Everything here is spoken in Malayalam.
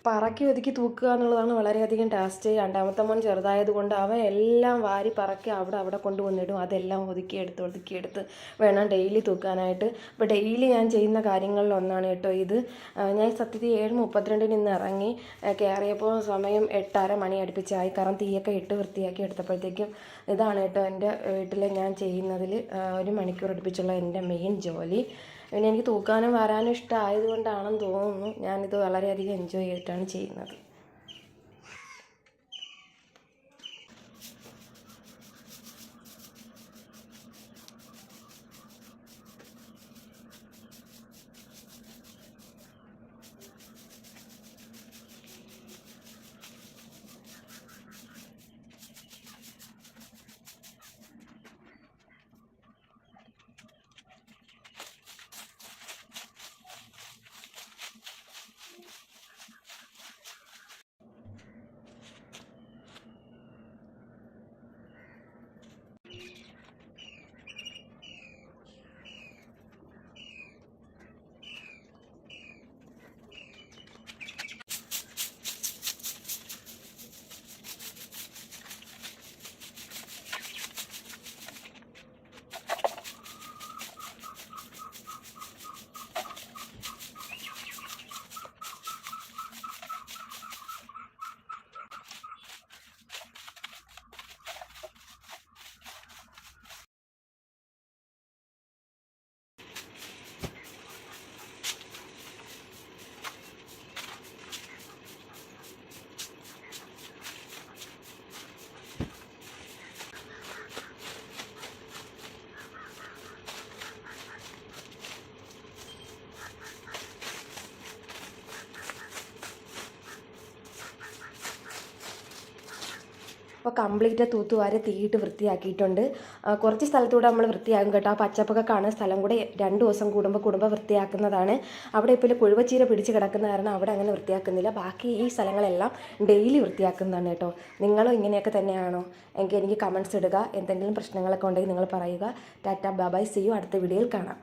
പറക്കി ഒതുക്കി തൂക്കുക എന്നുള്ളതാണ് വളരെയധികം ടാസ്ക്. രണ്ടാമത്തെ മോൻ ചെറുതായതുകൊണ്ട് അവൻ എല്ലാം വാരി പറക്കി അവിടെ കൊണ്ടുവന്നിടും. അതെല്ലാം ഒതുക്കിയെടുത്ത് വേണം ഡെയിലി തൂക്കാനായിട്ട്. ഇപ്പോൾ ഡെയിലി ഞാൻ ചെയ്യുന്ന കാര്യങ്ങളിലൊന്നാണ് കേട്ടോ ഇത്. ഞാൻ സത്യത്തിൽ 7:32 ഇന്ന് ഇറങ്ങി കയറിയപ്പോൾ സമയം 8:30 മണി അടുപ്പിച്ചായി. കാരണം തീയൊക്കെ ഇട്ട് വൃത്തിയാക്കി എടുത്തപ്പോഴത്തേക്കും ഇതാണ് കേട്ടോ എൻ്റെ വീട്ടിൽ ഞാൻ ചെയ്യുന്നതിൽ 1 മണിക്കൂർ അടുപ്പിച്ചുള്ള എൻ്റെ മെയിൻ ജോലി. പിന്നെ എനിക്ക് തൂക്കാനും വരാനും ഇഷ്ടമായതുകൊണ്ടാണെന്ന് തോന്നുന്നു ഞാനിത് വളരെയധികം എൻജോയ് ചെയ്തിട്ടാണ് ചെയ്യുന്നത്. അപ്പോൾ കംപ്ലീറ്റ് തൂത്തുവാരി തീയിട്ട് വൃത്തിയാക്കിയിട്ടുണ്ട്. കുറച്ച് സ്ഥലത്തൂടെ നമ്മൾ വൃത്തിയാകും കേട്ടോ. ആ പച്ചപ്പൊക്കെ കാണുന്ന സ്ഥലം കൂടെ 2 ദിവസം കൂടുമ്പോൾ വൃത്തിയാക്കുന്നതാണ്. അവിടെ ഇപ്പോൾ കുഴുവച്ചീര പിടിച്ച് കിടക്കുന്ന കാരണം അവിടെ അങ്ങനെ വൃത്തിയാക്കുന്നില്ല. ബാക്കി ഈ സ്ഥലങ്ങളെല്ലാം ഡെയിലി വൃത്തിയാക്കുന്നതാണ് കേട്ടോ. നിങ്ങളും ഇങ്ങനെയൊക്കെ തന്നെയാണോ? എനിക്ക് കമൻറ്റ്സ് ഇടുക. എന്തെങ്കിലും പ്രശ്നങ്ങളൊക്കെ ഉണ്ടെങ്കിൽ നിങ്ങൾ പറയുക. Tata bye bye, see you. അടുത്ത വീഡിയോയിൽ കാണാം.